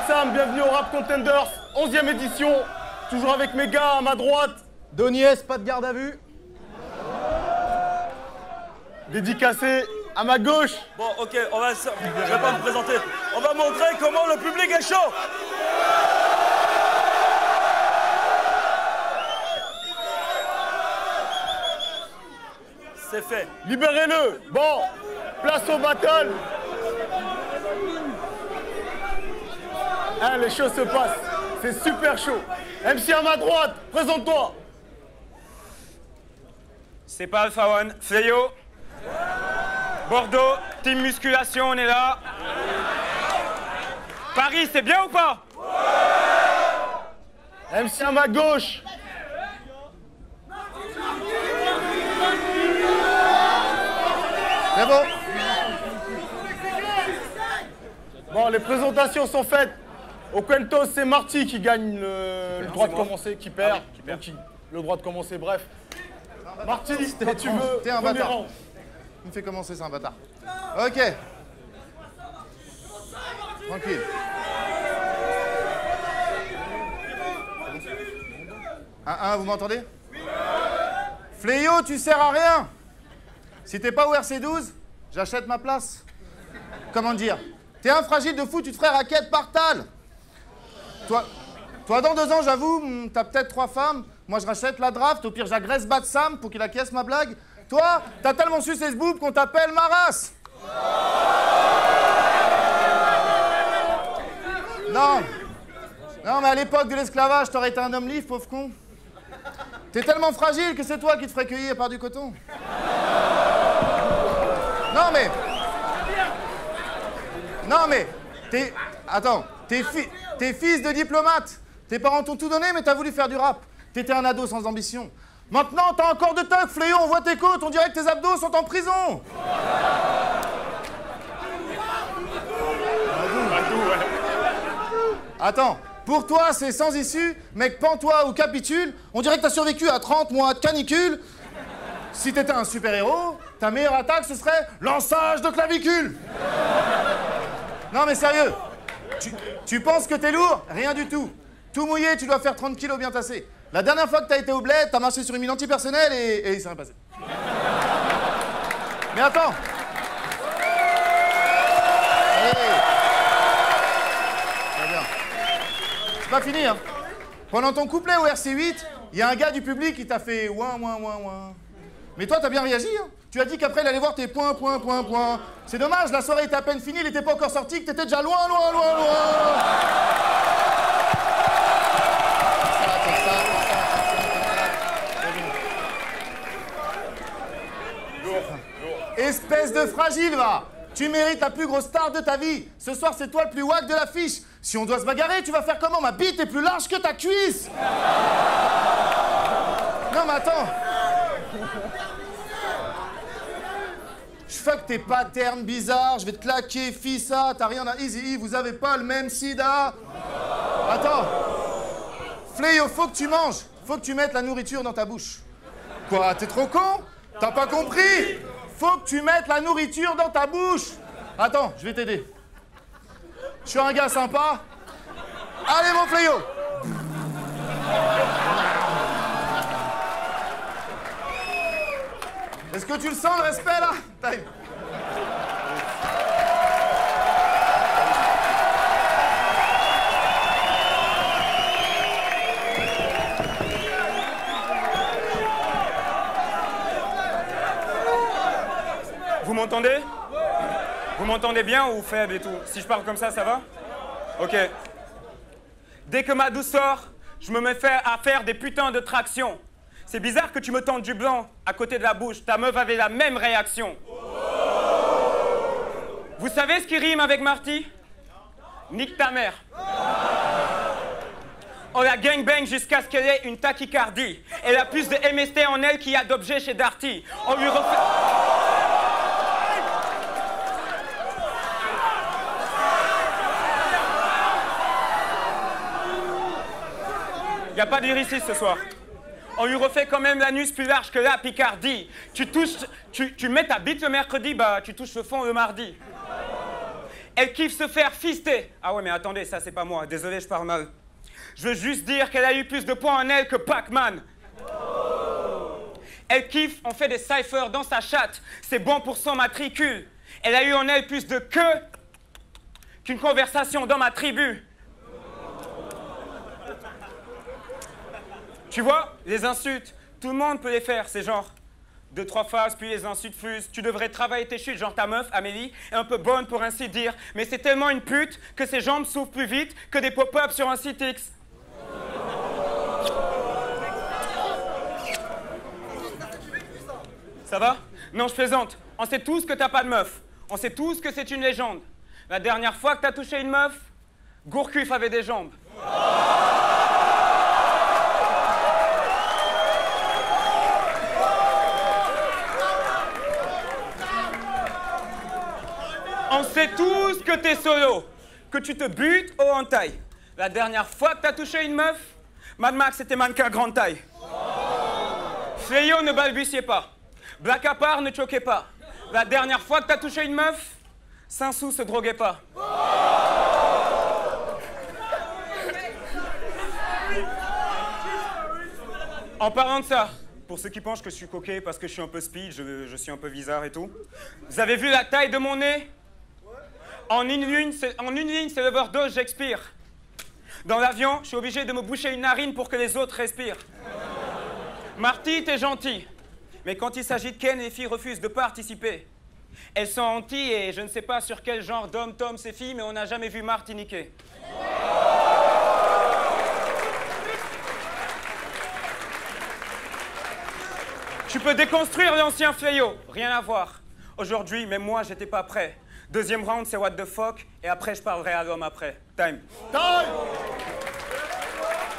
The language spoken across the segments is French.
Sam, bienvenue au Rap Contenders, 11e édition. Toujours avec mes gars à ma droite. Doniès, pas de garde à vue. Dédicacé à ma gauche. Bon, ok, je vais pas me présenter. On va montrer comment le public est chaud. C'est fait. Libérez-le. Bon, place au battle. Hein, les choses se passent. C'est super chaud. MC à ma droite, présente-toi. C'est pas Alpha One, Fléau. Bordeaux, team musculation, on est là. Paris, c'est bien ou pas? MC à ma gauche. C'est bon. Bon, les présentations sont faites. Au Quentos, c'est Marty qui gagne le droit de commencer, qui perd. Donc, le droit de commencer, bref. Marty, quand tu veux, T'es un premier bâtard. rang. Il me fait commencer, c'est un bâtard. Ok. Tranquille. 1-1, vous m'entendez? Fléau, tu sers à rien. Si t'es pas au RC12, j'achète ma place. Comment dire? T'es un fragile de fou, tu te ferais raquette par tal. Toi, dans 2 ans, j'avoue, t'as peut-être 3 femmes. Moi, je rachète la draft. Au pire, j'agresse Bat Sam pour qu'il acquiesce ma blague. Toi, t'as tellement su ses boobs qu'on t'appelle ma race. Non. Non, mais à l'époque de l'esclavage, t'aurais été un homme libre, pauvre con. T'es tellement fragile que c'est toi qui te ferais cueillir par du coton. Non, mais... Non, mais... Attends, t'es fils de diplomate. Tes parents t'ont tout donné, mais t'as voulu faire du rap. T'étais un ado sans ambition. Maintenant, t'as encore de toc, Fléau, on voit tes côtes, on dirait que tes abdos sont en prison. Attends, pour toi, c'est sans issue, mec, pends-toi ou capitule, on dirait que t'as survécu à 30 mois de canicule. Si t'étais un super-héros, ta meilleure attaque, ce serait lançage de clavicule. Non, mais sérieux, tu penses que t'es lourd? Rien du tout. Tout mouillé, tu dois faire 30 kilos bien tassés. La dernière fois que t'as été au bled, t'as marché sur une mine antipersonnelle et il s'est rien passé. Mais attends. Allez. Très bien. C'est pas fini, hein. Pendant ton couplet au RC8, il y a un gars du public qui t'a fait ouin, ouin, ouin, ouin. Mais toi, t'as bien réagi, hein. Tu as dit qu'après, il allait voir tes points, points, points, points. C'est dommage, la soirée était à peine finie, il était pas encore sorti, que t'étais déjà loin, loin, loin, loin. Espèce de fragile, va. Tu mérites la plus grosse star de ta vie. Ce soir, c'est toi le plus wack de l'affiche. Si on doit se bagarrer, tu vas faire comment? Ma bite est plus large que ta cuisse. Non, mais attends. Je fuck tes patterns bizarres, je vais te claquer, fissa, t'as rien à Easy, vous avez pas le même sida. Attends. Fléau, faut que tu manges. Faut que tu mettes la nourriture dans ta bouche. Quoi, t'es trop con? T'as pas compris? Faut que tu mettes la nourriture dans ta bouche. Attends, je vais t'aider. Je suis un gars sympa. Allez, mon Fléau. Est-ce que tu le sens, le respect, là? Time. Vous m'entendez? Vous m'entendez bien ou faible et tout? Si je parle comme ça va? Ok. Dès que ma douce sort, je me mets à faire des putains de tractions. C'est bizarre que tu me tendes du blanc à côté de la bouche. Ta meuf avait la même réaction. Vous savez ce qui rime avec Marty? Nique ta mère. On la gangbang jusqu'à ce qu'elle ait une tachycardie. Elle a plus de MST en elle qu'il y a d'objets chez Darty. On lui refait... Il n'y a pas d'irisis ce soir. On lui refait quand même l'anus plus large que la Picardie. Tu mets ta bite le mercredi, bah tu touches le fond le mardi. Elle kiffe se faire fister. Ah ouais, mais attendez, ça c'est pas moi. Désolé, je parle mal. Je veux juste dire qu'elle a eu plus de points en elle que Pac-Man. Elle kiffe, on fait des cyphers dans sa chatte. C'est bon pour son matricule. Elle a eu en elle plus de queue qu'une conversation dans ma tribu. Tu vois, les insultes, tout le monde peut les faire. C'est genre 2-3 phases, puis les insultes fusent. Tu devrais travailler tes chutes, genre ta meuf, Amélie, est un peu bonne pour ainsi dire. Mais c'est tellement une pute que ses jambes s'ouvrent plus vite que des pop-ups sur un site X. Ça va? Non, je plaisante. On sait tous que t'as pas de meuf. On sait tous que c'est une légende. La dernière fois que t'as touché une meuf, Gourcuff avait des jambes. On sait tous que t'es solo, que tu te butes au hentai. La dernière fois que t'as touché une meuf, Mad Max était mannequin grande taille. Fléau, ne balbutiez pas. Black à part, ne choquez pas. La dernière fois que t'as touché une meuf, Saint-Sou se droguait pas. En parlant de ça, pour ceux qui pensent que je suis coquet parce que je suis un peu speed, je suis un peu bizarre et tout. Vous avez vu la taille de mon nez? En une ligne, c'est l'overdose, j'expire. Dans l'avion, je suis obligé de me boucher une narine pour que les autres respirent. Marty, t'es gentil. Mais quand il s'agit de Ken, les filles refusent de participer. Elles sont anti et je ne sais pas sur quel genre d'homme Tom ces filles, mais on n'a jamais vu Marty niquer. Tu peux déconstruire l'ancien fléau, rien à voir. Aujourd'hui, même moi, j'étais pas prêt. Deuxième round, c'est what the fuck, et après, je parlerai à l'homme après. Time. Time.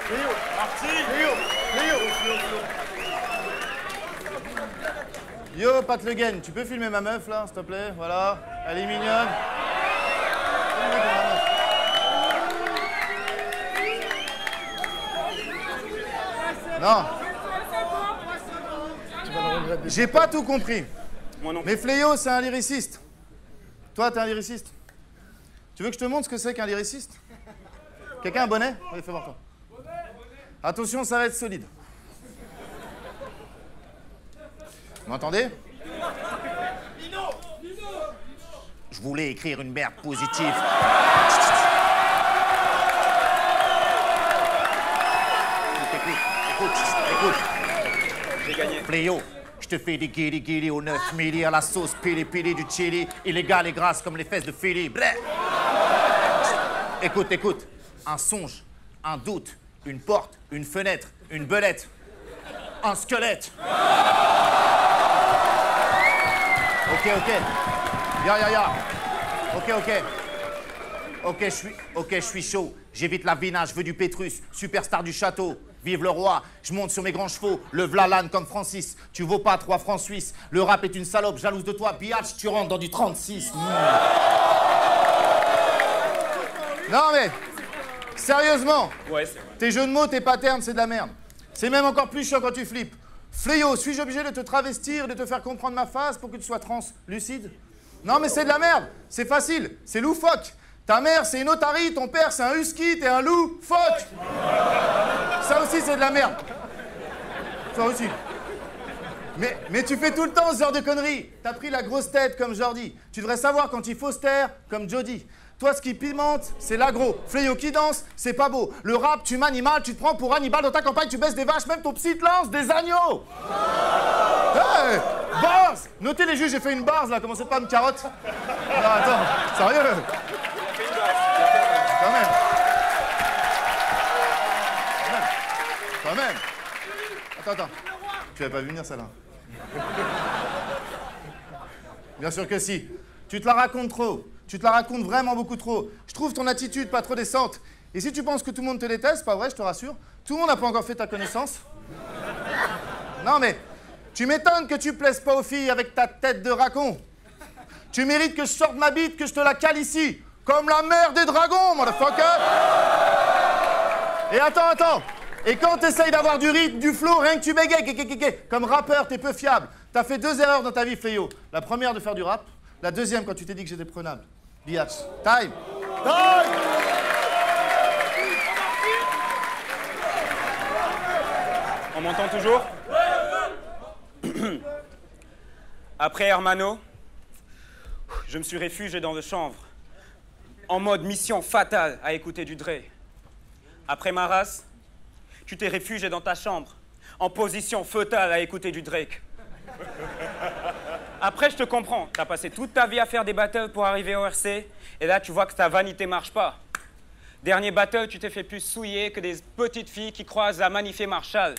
Fléau, Marty. Yo, Pat Le Guen, tu peux filmer ma meuf, là, s'il te plaît? Voilà, elle est mignonne. Non. J'ai pas tout compris. Moi non. Mais Fléau, c'est un lyriciste. Toi, t'es un lyriciste. Tu veux que je te montre ce que c'est qu'un lyriciste? Quelqu'un a un bonnet? Oui, fais voir toi. Attention, ça va être solide. Vous m'entendez? Je voulais écrire une merde positive. Écoute. J'ai gagné. Fléau, je te fais des guili au 9 milli à la sauce pili du chili, illégal et grasse comme les fesses de Philly. Bleh. Écoute. Un songe, un doute, une porte, une fenêtre, une belette, un squelette. Ok. Ya. Ok, je suis chaud. J'évite la vina, je veux du Pétrus, superstar du château. Vive le roi, je monte sur mes grands chevaux, le vlalan comme Francis. Tu vaux pas 3 francs suisses. Le rap est une salope, jalouse de toi, biatch, tu rentres dans du 36. Non mais, sérieusement, Ouais, c'est vrai. tes jeux de mots, tes patterns, c'est de la merde. C'est même encore plus chiant quand tu flippes. Fléau, suis-je obligé de te travestir, de te faire comprendre ma phase pour que tu sois translucide? Non mais c'est de la merde, c'est facile, c'est loufoque. Ta mère, c'est une otarie, ton père, c'est un husky, t'es un loup, fuck. Ça aussi, c'est de la merde. Ça aussi. Mais tu fais tout le temps ce genre de conneries. T'as pris la grosse tête comme Jordi. Tu devrais savoir quand il faut se taire comme Jody. Toi, ce qui pimente, c'est l'agro. Fléau qui danse, c'est pas beau. Le rap, tu m'animes mal, tu te prends pour Hannibal. Dans ta campagne, tu baisses des vaches, même ton psy te lance des agneaux. Hey, bars. Notez les juges, j'ai fait une bars là, commencez pas à me carotte. Non, attends, sérieux. Quand même. Attends. Tu l'avais pas vu venir, celle-là? Bien sûr que si. Tu te la racontes trop. Tu te la racontes vraiment beaucoup trop. Je trouve ton attitude pas trop décente. Et si tu penses que tout le monde te déteste, pas vrai, je te rassure, tout le monde n'a pas encore fait ta connaissance. Non mais, tu m'étonnes que tu plaises pas aux filles avec ta tête de racon. Tu mérites que je sorte ma bite, que je te la cale ici. Comme la mère des dragons, motherfucker. Et attends. Et quand t'essayes d'avoir du rythme, du flow, rien que tu bégayes, comme rappeur, t'es peu fiable. T'as fait 2 erreurs dans ta vie, Fléau. La première, de faire du rap. La deuxième, quand tu t'es dit que j'étais prenable. Biatch. Time. Time. On m'entend toujours? Après Hermano, je me suis réfugié dans le chanvre, en mode mission fatale à écouter du Dre. Après Maras, tu t'es réfugié dans ta chambre, en position fœtale à écouter du Drake. Après, je te comprends, t'as passé toute ta vie à faire des battles pour arriver au RC, et là, tu vois que ta vanité marche pas. Dernier battle, tu t'es fait plus souiller que des petites filles qui croisent la Manifé Marshall.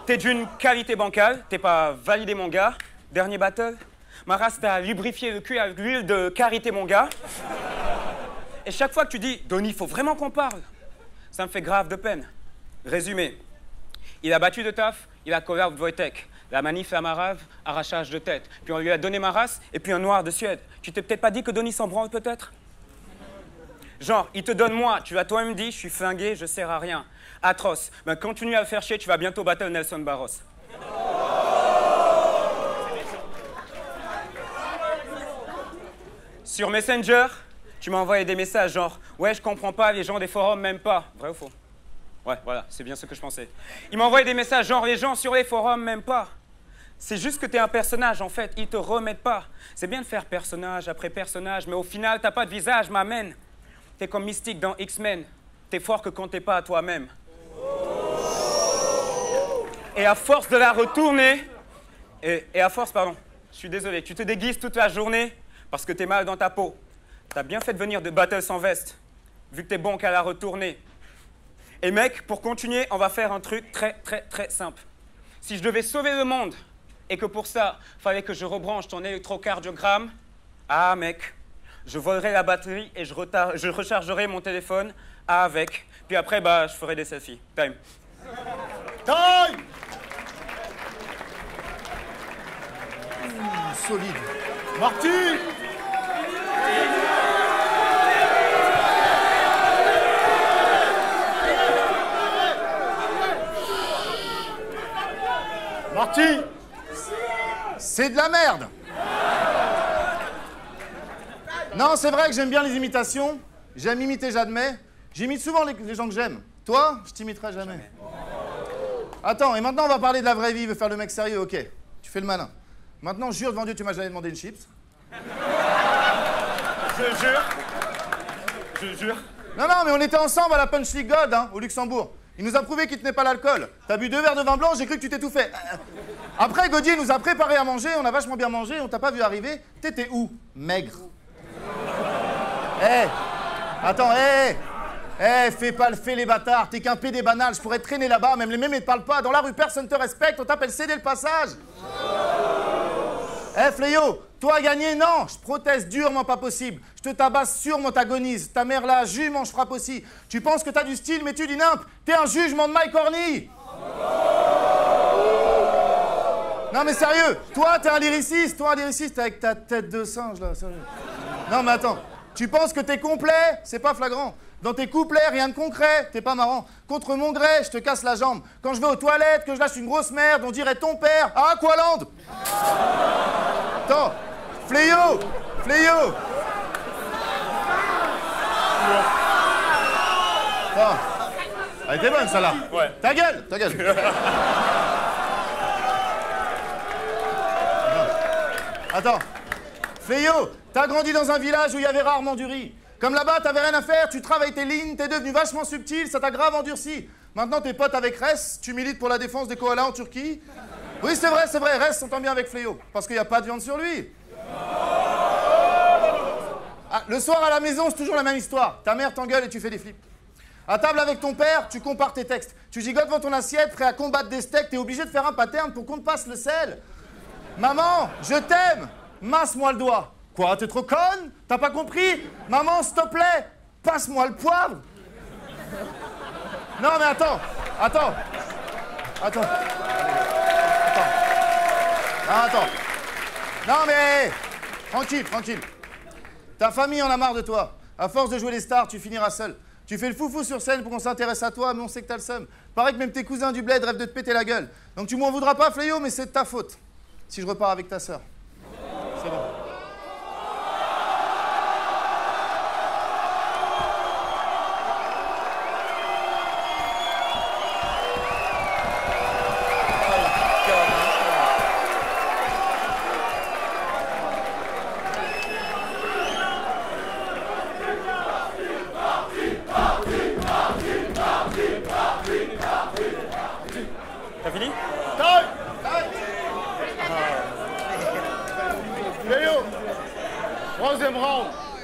T'es d'une qualité bancale, t'es pas validé mon gars. Dernier battle, Maras t'a lubrifié le cul avec l'huile de karité mon gars. Et chaque fois que tu dis, Donny, faut vraiment qu'on parle, ça me fait grave de peine. Résumé, il a battu de taf, il a cover Wojtek. La manif à Marave, arrachage de tête. Puis on lui a donné Maras et puis un noir de Suède. Tu t'es peut-être pas dit que Donny s'en branle peut-être? Genre, il te donne moi, tu l'as toi-même dit, je suis flingué, je sers à rien. Atroce. Ben continue à le faire chier, tu vas bientôt battre Nelson Barros. Sur Messenger, tu m'as envoyé des messages genre « Ouais, je comprends pas, les gens des forums m'aiment pas. » Vrai ou faux? Ouais, voilà, c'est bien ce que je pensais. Il m'a envoyé des messages genre « Les gens sur les forums m'aiment pas. » C'est juste que t'es un personnage, en fait, ils te remettent pas. C'est bien de faire personnage après personnage, mais au final, t'as pas de visage, m'amène. T'es comme Mystique dans X-Men. T'es fort que quand t'es pas à toi-même. Et à force de la retourner... Et à force, pardon, je suis désolé, tu te déguises toute la journée parce que t'es mal dans ta peau. T'as bien fait de venir de battle sans veste, vu que t'es bon qu'à la retourner. Et mec, pour continuer, on va faire un truc très simple. Si je devais sauver le monde, et que pour ça, fallait que je rebranche ton électrocardiogramme, ah mec, je volerai la batterie et je rechargerai mon téléphone avec. Puis après, bah, je ferai des selfies. Time. Time. Solide. Marty. Marty. C'est de la merde. Non, c'est vrai que j'aime bien les imitations. J'aime imiter, j'admets. J'imite souvent les gens que j'aime. Toi, je t'imiterai jamais. Attends, et maintenant on va parler de la vraie vie. Il veut faire le mec sérieux, ok. Tu fais le malin. Maintenant, jure devant Dieu, tu m'as jamais demandé une chips. Je jure. Je jure. Non, mais on était ensemble à la Punch League God, hein, au Luxembourg. Il nous a prouvé qu'il tenait pas l'alcool. T'as bu 2 verres de vin blanc, j'ai cru que tu t'es tout fait. Après, Gaudier nous a préparé à manger, on a vachement bien mangé, on t'a pas vu arriver. T'étais où? Maigre. Attends, fais les bâtards, t'es qu'un pédé banal, je pourrais te traîner là-bas, même les mêmes ne te parlent pas. Dans la rue, personne te respecte, on t'appelle céder le passage. Fléau, toi gagner, non, je proteste durement, pas possible. Je te tabasse sûrement, t'agonise. Ta mère là, juge, je frappe aussi. Tu penses que t'as du style, mais tu dis nimp. T'es un jugement de Mike Horny. Non mais sérieux, toi t'es un lyriciste, avec ta tête de singe là, sérieux. Non mais attends, tu penses que t'es complet, c'est pas flagrant. Dans tes couplets, rien de concret, t'es pas marrant. Contre mon gré, je te casse la jambe. Quand je vais aux toilettes, que je lâche une grosse merde, on dirait ton père. Ah, Aqualand. Attends, Fléau. Attends. Elle était bonne, celle-là. Ouais. Ta gueule. Attends. Fléau, t'as grandi dans un village où il y avait rarement du riz. Comme là-bas, t'avais rien à faire, tu travailles tes lignes, t'es devenu vachement subtil, ça t'a grave endurci. Maintenant, t'es pote avec Ress, tu milites pour la défense des koalas en Turquie. Oui, c'est vrai, Ress s'entend bien avec Fléau, parce qu'il n'y a pas de viande sur lui. Ah, le soir à la maison, c'est toujours la même histoire. Ta mère t'engueule et tu fais des flips. À table avec ton père, tu compares tes textes. Tu gigotes devant ton assiette, prêt à combattre des steaks, t'es obligé de faire un pattern pour qu'on te passe le sel. Maman, je t'aime, masse-moi le doigt. Quoi, t'es trop conne? T'as pas compris? Maman, s'il te plaît, passe-moi le poivre. Non, mais attends. Non, mais tranquille. Ta famille en a marre de toi. À force de jouer les stars, tu finiras seul. Tu fais le foufou sur scène pour qu'on s'intéresse à toi, mais on sait que t'as le seum. Pareil que même tes cousins du bled rêvent de te péter la gueule. Donc tu m'en voudras pas, Fléau, mais c'est de ta faute. Si je repars avec ta sœur. C'est bon.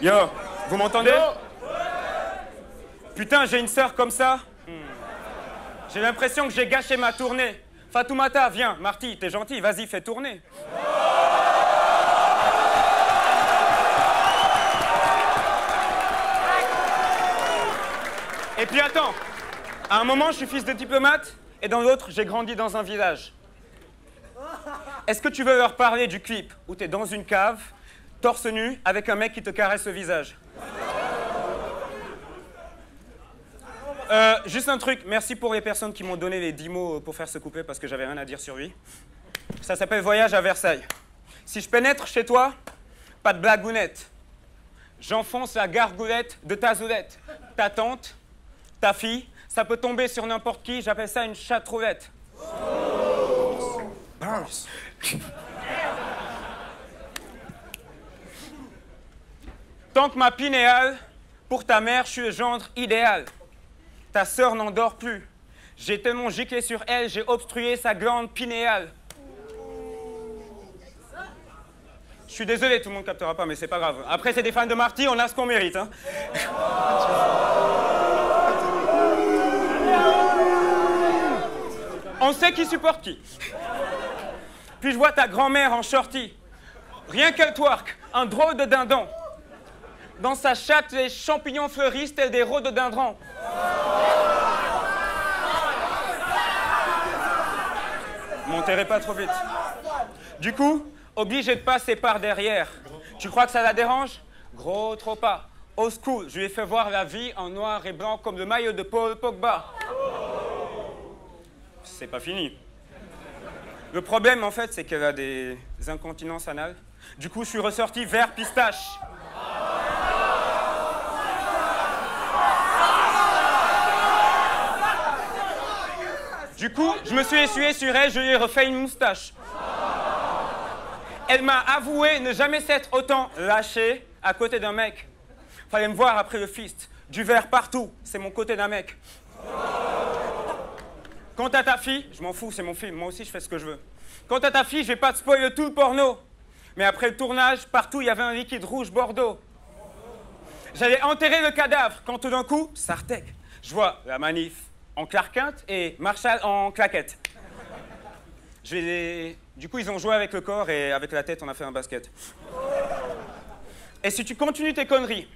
Yo, vous m'entendez? Putain, j'ai une sœur comme ça. J'ai l'impression que j'ai gâché ma tournée. Fatoumata, viens. Marty, t'es gentil, vas-y, fais tourner. Et puis attends, à un moment, je suis fils de diplomate, et dans l'autre, j'ai grandi dans un village. Est-ce que tu veux leur parler du clip où t'es dans une cave, torse nu, avec un mec qui te caresse le visage? Juste un truc, merci pour les personnes qui m'ont donné les 10 mots pour faire ce couplet parce que j'avais rien à dire sur lui. Ça s'appelle Voyage à Versailles. Si je pénètre chez toi, pas de blagounette. J'enfonce la gargoulette de ta zoulette. Ta tante, ta fille, ça peut tomber sur n'importe qui, j'appelle ça une chatroulette. Tant que ma pinéale, pour ta mère, je suis le gendre idéal. Ta sœur n'en dort plus. J'ai tellement giclé sur elle, j'ai obstrué sa glande pinéale. Je suis désolé, tout le monde ne captera pas, mais c'est pas grave. Après, c'est des fans de Marty, on a ce qu'on mérite. Hein. On sait qui supporte qui. Puis je vois ta grand-mère en shorty. Rien qu'elle twerk, un drôle de dindon. Dans sa chatte, les champignons fleurissent tels des rhododendrons. Monterez pas trop vite. Du coup, obligé de passer par derrière. Tu crois que ça la dérange? Gros trop pas. Au school, je lui ai fait voir la vie en noir et blanc comme le maillot de Paul Pogba. C'est pas fini. Le problème, en fait, c'est qu'elle a des incontinences anales. Du coup, je suis ressorti vert pistache. Du coup, je me suis essuyé sur elle, je lui ai refait une moustache. Elle m'a avoué ne jamais s'être autant lâchée à côté d'un mec. Fallait me voir après le fist. Du verre partout, c'est mon côté d'un mec. Quant à ta fille, je m'en fous, c'est mon film, moi aussi je fais ce que je veux. Quant à ta fille, je vais pas te spoiler tout le porno. Mais après le tournage, partout il y avait un liquide rouge Bordeaux. J'allais enterrer le cadavre quand tout d'un coup, Sartec, je vois la manif en Clark Kent et Marshall en claquette. Du coup, ils ont joué avec le corps et avec la tête, on a fait un basket. Et si tu continues tes conneries,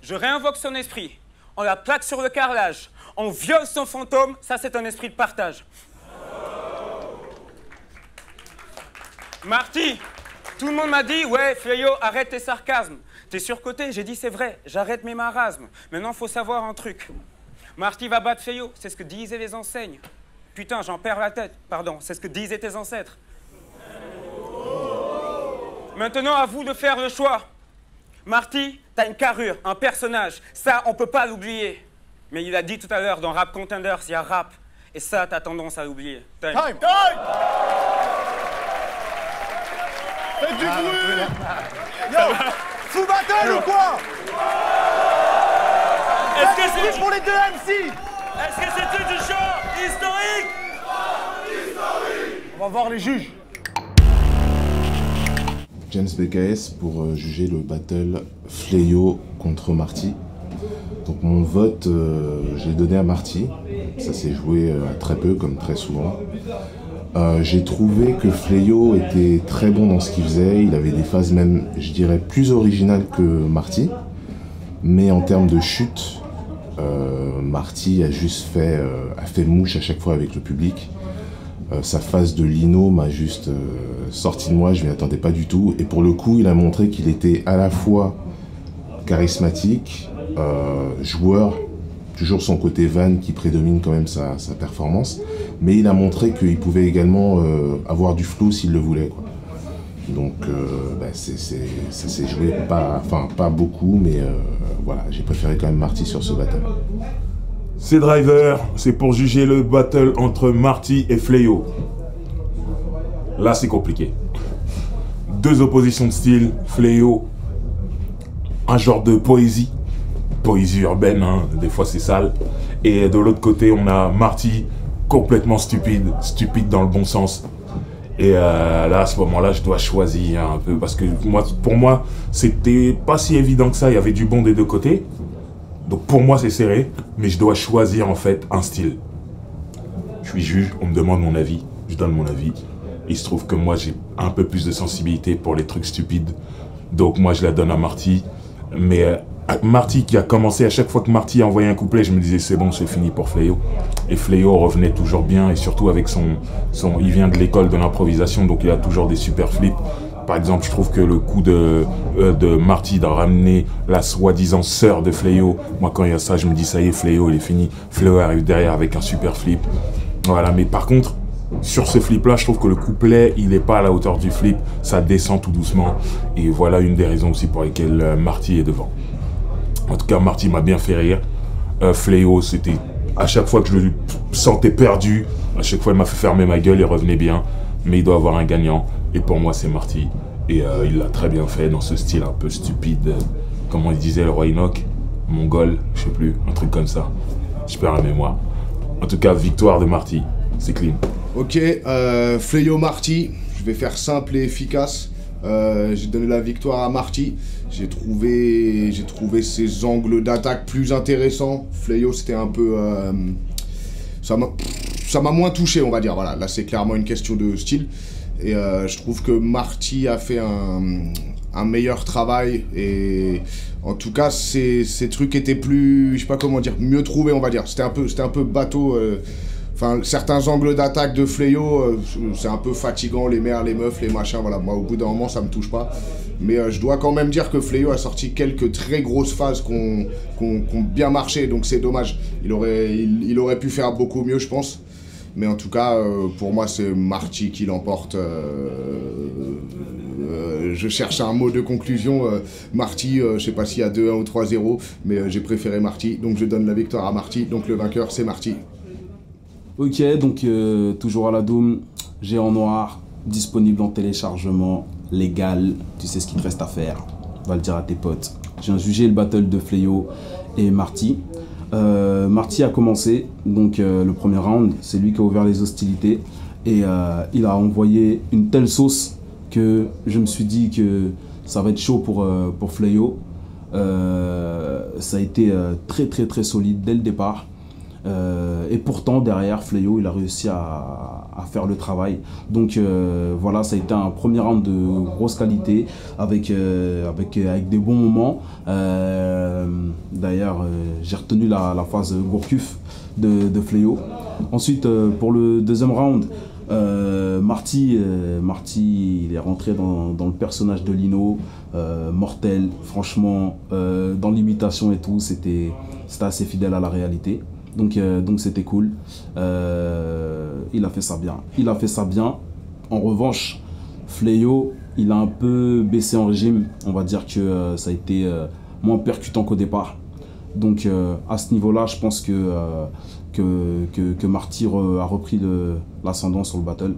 je réinvoque son esprit, on la plaque sur le carrelage, on viole son fantôme, ça c'est un esprit de partage. Marty, tout le monde m'a dit, ouais, Fléau, arrête tes sarcasmes. T'es surcoté, j'ai dit c'est vrai, j'arrête mes marasmes. Maintenant, faut savoir un truc. Marty va battre Fléau, c'est ce que disaient les enseignes. Putain, j'en perds la tête, pardon, c'est ce que disaient tes ancêtres. Maintenant, à vous de faire le choix. Marty, t'as une carrure, un personnage, ça, on peut pas l'oublier. Mais il a dit tout à l'heure, dans Rap Contenders, il y a rap, et ça, t'as tendance à l'oublier. Time. Faites du bruit. Yo, sous battle ou quoi? Est-ce que c'est pour les deux MC? Est-ce que c'était du chant historique? On va voir les juges. James BKS pour juger le battle Fléau contre Marty. Donc mon vote, j'ai donné à Marty. Ça s'est joué très peu, comme très souvent. J'ai trouvé que Fléau était très bon dans ce qu'il faisait. Il avait des phases même, je dirais, plus originales que Marty. Mais en termes de chute, Marty a juste fait mouche à chaque fois avec le public. Sa phase de Lino m'a juste sorti de moi, je m'y attendais pas du tout. Et pour le coup, il a montré qu'il était à la fois charismatique, joueur, toujours son côté van qui prédomine quand même sa performance, mais il a montré qu'il pouvait également avoir du flow s'il le voulait, quoi. Donc ça s'est joué pas beaucoup, mais voilà, j'ai préféré quand même Marty sur ce battle. C'est Driver, c'est pour juger le battle entre Marty et Fléau. Là, c'est compliqué. Deux oppositions de style, Fléau, un genre de poésie urbaine, hein, des fois c'est sale. Et de l'autre côté, on a Marty, complètement stupide dans le bon sens. Et là, à ce moment-là, je dois choisir un peu. Parce que pour moi, c'était pas si évident que ça. Il y avait du bon des deux côtés. Donc pour moi, c'est serré. Mais je dois choisir en fait un style. Je suis juge, on me demande mon avis. Je donne mon avis. Il se trouve que moi, j'ai un peu plus de sensibilité pour les trucs stupides. Donc moi, je la donne à Marty. Mais Marty qui a commencé, à chaque fois que Marty a envoyé un couplet, je me disais c'est bon, c'est fini pour Fléau. Et Fléau revenait toujours bien, et surtout avec il vient de l'école de l'improvisation, donc il a toujours des super flips. Par exemple, je trouve que le coup de Marty de ramener la soi-disant sœur de Fléau, moi quand il y a ça, je me dis ça y est, Fléau il est fini. Fléau arrive derrière avec un super flip. Voilà, mais par contre, sur ce flip-là, je trouve que le couplet, il n'est pas à la hauteur du flip, ça descend tout doucement. Et voilà une des raisons aussi pour lesquelles Marty est devant. En tout cas, Marty m'a bien fait rire. Fléau, c'était à chaque fois que je le sentais perdu, à chaque fois il m'a fait fermer ma gueule, il revenait bien. Mais il doit avoir un gagnant. Et pour moi, c'est Marty. Et il l'a très bien fait dans ce style un peu stupide. Comment il disait le roi Enoch, mongol, je sais plus, un truc comme ça. Je perds la mémoire. En tout cas, victoire de Marty. C'est clean. Ok, Fléau Marty, je vais faire simple et efficace. J'ai donné la victoire à Marty. J'ai trouvé ses angles d'attaque plus intéressants. Fléau, c'était un peu... ça m'a moins touché, on va dire. Voilà, là, c'est clairement une question de style. Et je trouve que Marty a fait un meilleur travail. Et en tout cas, ces trucs étaient plus... Je sais pas comment dire, mieux trouvés, on va dire. C'était un peu bateau... Enfin, certains angles d'attaque de Fléau, c'est un peu fatigant, les mères, les meufs, les machins, voilà. Moi, au bout d'un moment, ça me touche pas. Mais je dois quand même dire que Fléau a sorti quelques très grosses phases qui ont bien marché, donc c'est dommage. Il aurait pu faire beaucoup mieux, je pense. Mais en tout cas, pour moi, c'est Marty qui l'emporte. Je cherche un mot de conclusion. Marty, je sais pas s'il y a 2-1 ou 3-0, mais j'ai préféré Marty, donc je donne la victoire à Marty. Donc le vainqueur, c'est Marty. Ok, donc toujours à la Doom, Géant Noir, disponible en téléchargement, légal, tu sais ce qu'il te reste à faire, va le dire à tes potes. J'ai jugé le battle de Fléau et Marty. Marty a commencé, donc le premier round, c'est lui qui a ouvert les hostilités et il a envoyé une telle sauce que je me suis dit que ça va être chaud pour Fléau. Ça a été très solide dès le départ. Et pourtant derrière Fléau il a réussi à faire le travail, donc voilà, ça a été un premier round de grosse qualité avec des bons moments. D'ailleurs j'ai retenu la phase Gourcuff de Fléau. Ensuite pour le deuxième round, Marty il est rentré dans le personnage de Lino, mortel, franchement, dans l'imitation et tout, c'était assez fidèle à la réalité. Donc c'était cool. Il a fait ça bien. En revanche, Fléau, il a un peu baissé en régime. On va dire que ça a été moins percutant qu'au départ. Donc à ce niveau-là, je pense que Marty a repris l'ascendant sur le battle.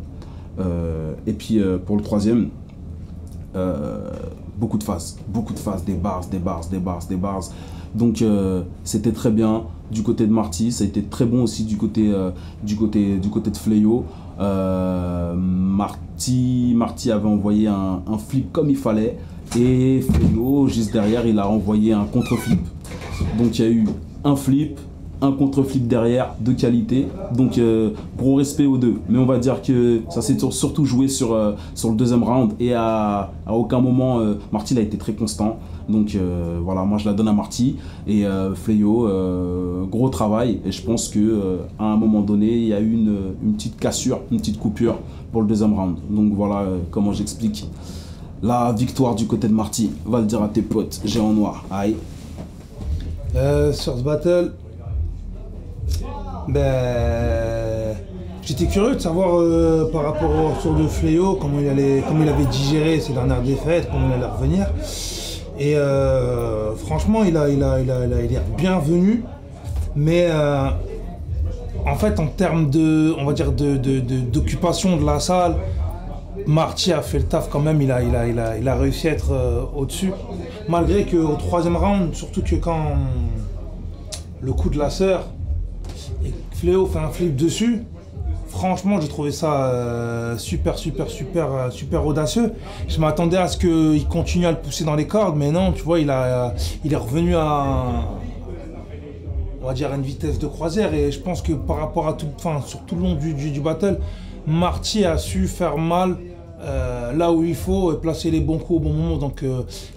Et puis pour le troisième, beaucoup de phases, des bars. Donc c'était très bien du côté de Marty, ça a été très bon aussi du côté de Fléau. Marty avait envoyé un flip comme il fallait et Fléau, juste derrière, il a envoyé un contre-flip. Donc il y a eu un flip, un contre-flip derrière de qualité, donc gros respect aux deux. Mais on va dire que ça s'est surtout joué sur le deuxième round et à aucun moment Marty a été très constant. Donc voilà, moi je la donne à Marty et Fléau, gros travail, et je pense que à un moment donné il y a eu une petite cassure, une petite coupure pour le deuxième round. Donc voilà comment j'explique la victoire du côté de Marty. Va le dire à tes potes, Géant Noir. Aïe. Sur ce battle, j'étais curieux de savoir par rapport au retour de Fléau, comment il avait digéré ses dernières défaites, comment il allait revenir. Et franchement, il est bienvenu, mais en fait, en termes d'occupation de la salle, Marty a fait le taf quand même. Il a réussi à être au-dessus, malgré qu'au troisième round, surtout que quand le coup de la sœur et Fléau fait un flip dessus, Franchement, j'ai trouvé ça super audacieux. Je m'attendais à ce qu'il continue à le pousser dans les cordes, mais non, tu vois, il est revenu à, on va dire, à une vitesse de croisière. Et je pense que par rapport à sur tout le long du battle, Marty a su faire mal là où il faut et placer les bons coups au bon moment. Donc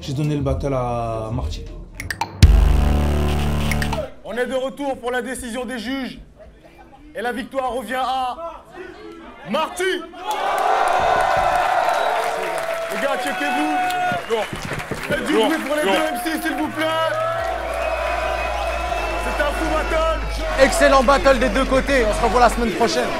j'ai donné le battle à Marty. On est de retour pour la décision des juges. Et la victoire revient à Marty. Les gars, checkez-vous. Faites du bruit pour les deux MC, s'il vous plaît. C'est un fou battle. Excellent battle des deux côtés. On se revoit la semaine prochaine.